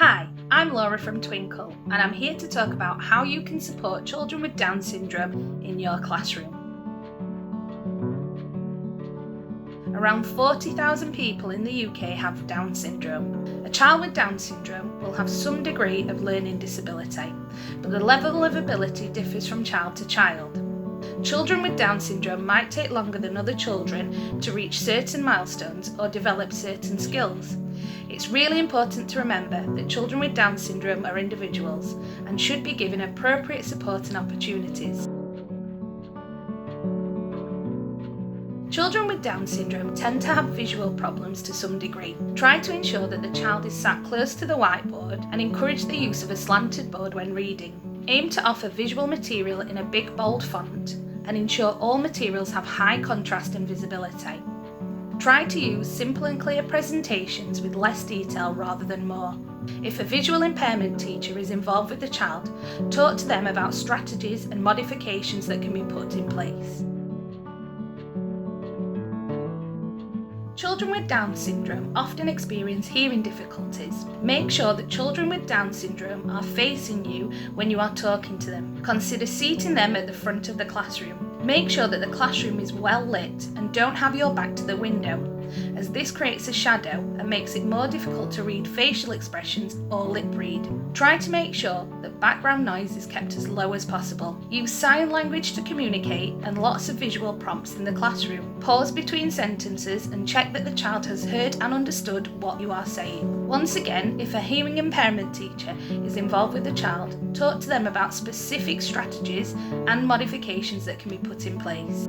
Hi, I'm Laura from Twinkl, and I'm here to talk about how you can support children with Down syndrome in your classroom. Around 40,000 people in the UK have Down syndrome. A child with Down syndrome will have some degree of learning disability, but the level of ability differs from child to child. Children with Down syndrome might take longer than other children to reach certain milestones or develop certain skills. It's really important to remember that children with Down syndrome are individuals and should be given appropriate support and opportunities. Children with Down syndrome tend to have visual problems to some degree. Try to ensure that the child is sat close to the whiteboard and encourage the use of a slanted board when reading. Aim to offer visual material in a big bold font and ensure all materials have high contrast and visibility. Try to use simple and clear presentations with less detail rather than more. If a visual impairment teacher is involved with the child, talk to them about strategies and modifications that can be put in place. Children with Down syndrome often experience hearing difficulties. Make sure that children with Down syndrome are facing you when you are talking to them. Consider seating them at the front of the classroom. Make sure that the classroom is well lit and don't have your back to the window, as this creates a shadow and makes it more difficult to read facial expressions or lip read. Try to make sure that background noise is kept as low as possible. Use sign language to communicate and lots of visual prompts in the classroom. Pause between sentences and check that the child has heard and understood what you are saying. Once again, if a hearing impairment teacher is involved with the child, talk to them about specific strategies and modifications that can be put in place.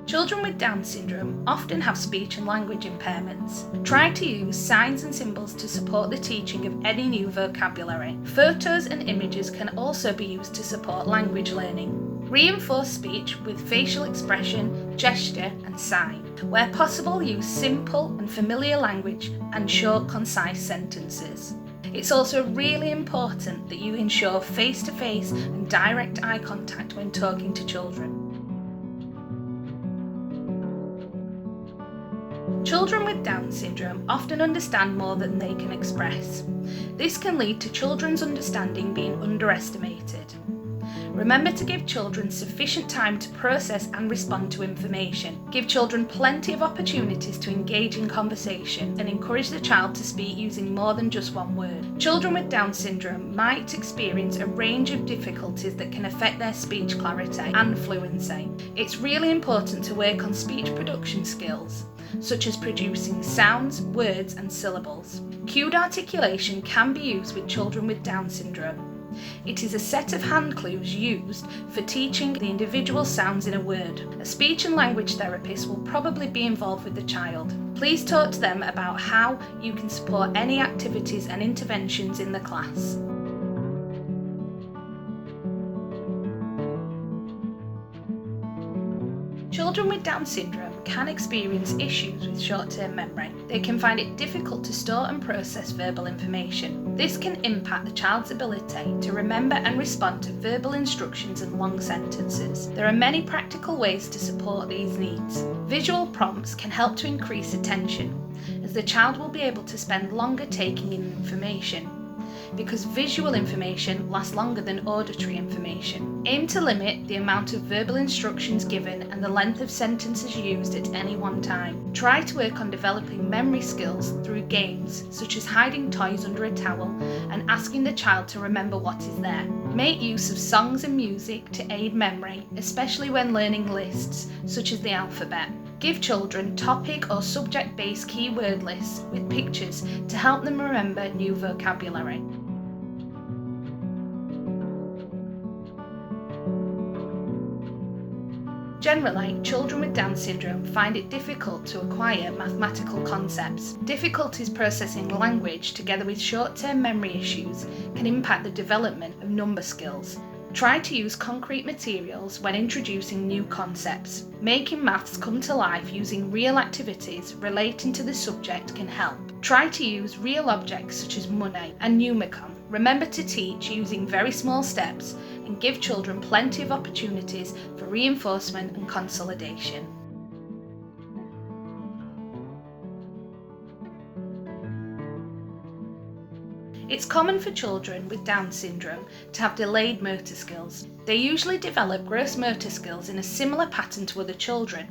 Children with Down syndrome often have speech and language impairments. Try to use signs and symbols to support the teaching of any new vocabulary. Photos and images can also be used to support language learning. Reinforce speech with facial expression, gesture and sign. Where possible, use simple and familiar language and short, concise sentences. It's also really important that you ensure face-to-face and direct eye contact when talking to children. Children with Down syndrome often understand more than they can express. This can lead to children's understanding being underestimated. Remember to give children sufficient time to process and respond to information. Give children plenty of opportunities to engage in conversation and encourage the child to speak using more than just one word. Children with Down syndrome might experience a range of difficulties that can affect their speech clarity and fluency. It's really important to work on speech production skills, such as producing sounds, words and syllables. Cued articulation can be used with children with Down syndrome. It is a set of hand clues used for teaching the individual sounds in a word. A speech and language therapist will probably be involved with the child. Please talk to them about how you can support any activities and interventions in the class. Children with Down syndrome can experience issues with short-term memory. They can find it difficult to store and process verbal information. This can impact the child's ability to remember and respond to verbal instructions and long sentences. There are many practical ways to support these needs. Visual prompts can help to increase attention, as the child will be able to spend longer taking in information, because visual information lasts longer than auditory information. Aim to limit the amount of verbal instructions given and the length of sentences used at any one time. Try to work on developing memory skills through games, such as hiding toys under a towel and asking the child to remember what is there. Make use of songs and music to aid memory, especially when learning lists, such as the alphabet. Give children topic or subject-based keyword lists with pictures to help them remember new vocabulary. Generally, children with Down syndrome find it difficult to acquire mathematical concepts. Difficulties processing language together with short-term memory issues can impact the development of number skills. Try to use concrete materials when introducing new concepts. Making maths come to life using real activities relating to the subject can help. Try to use real objects such as money and Numicon. Remember to teach using very small steps and give children plenty of opportunities for reinforcement and consolidation. It's common for children with Down syndrome to have delayed motor skills. They usually develop gross motor skills in a similar pattern to other children,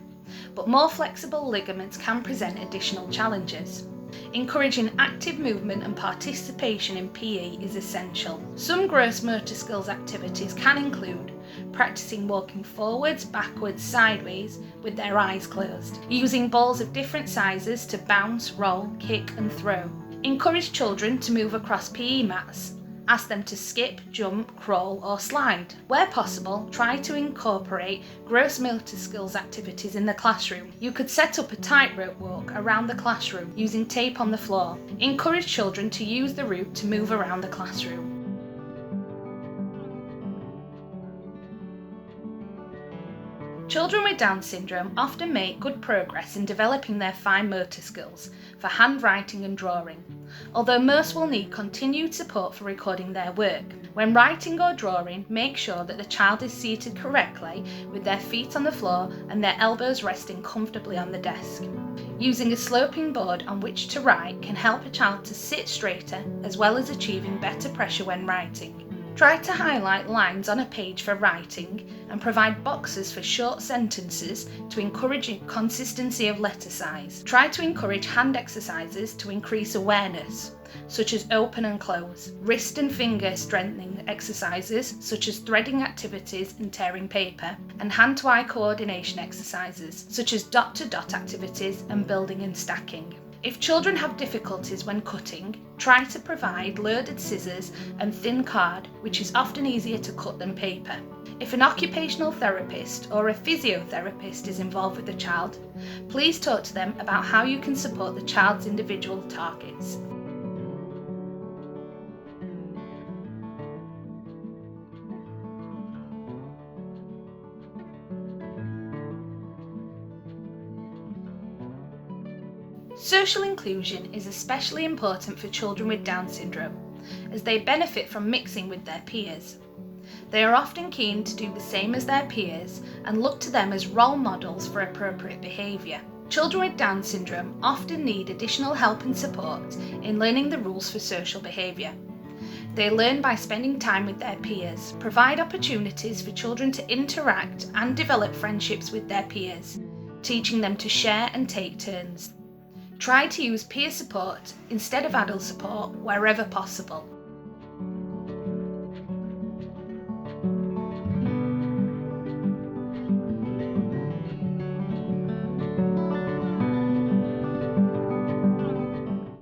but more flexible ligaments can present additional challenges. Encouraging active movement and participation in PE is essential. Some gross motor skills activities can include practicing walking forwards, backwards, sideways with their eyes closed, using balls of different sizes to bounce, roll, kick and throw. Encourage children to move across PE mats. Ask them to skip, jump, crawl or slide. Where possible, try to incorporate gross motor skills activities in the classroom. You could set up a tightrope walk around the classroom using tape on the floor. Encourage children to use the route to move around the classroom. Children with Down syndrome often make good progress in developing their fine motor skills for handwriting and drawing, although most will need continued support for recording their work. When writing or drawing, make sure that the child is seated correctly with their feet on the floor and their elbows resting comfortably on the desk. Using a sloping board on which to write can help a child to sit straighter as well as achieving better pressure when writing. Try to highlight lines on a page for writing and provide boxes for short sentences to encourage consistency of letter size. Try to encourage hand exercises to increase awareness, such as open and close, wrist and finger strengthening exercises such as threading activities and tearing paper, and hand-to-eye coordination exercises such as dot-to-dot activities and building and stacking. If children have difficulties when cutting, try to provide loaded scissors and thin card, which is often easier to cut than paper. If an occupational therapist or a physiotherapist is involved with the child, please talk to them about how you can support the child's individual targets. Social inclusion is especially important for children with Down syndrome, as they benefit from mixing with their peers. They are often keen to do the same as their peers and look to them as role models for appropriate behaviour. Children with Down syndrome often need additional help and support in learning the rules for social behaviour. They learn by spending time with their peers, provide opportunities for children to interact and develop friendships with their peers, teaching them to share and take turns. Try to use peer support instead of adult support wherever possible.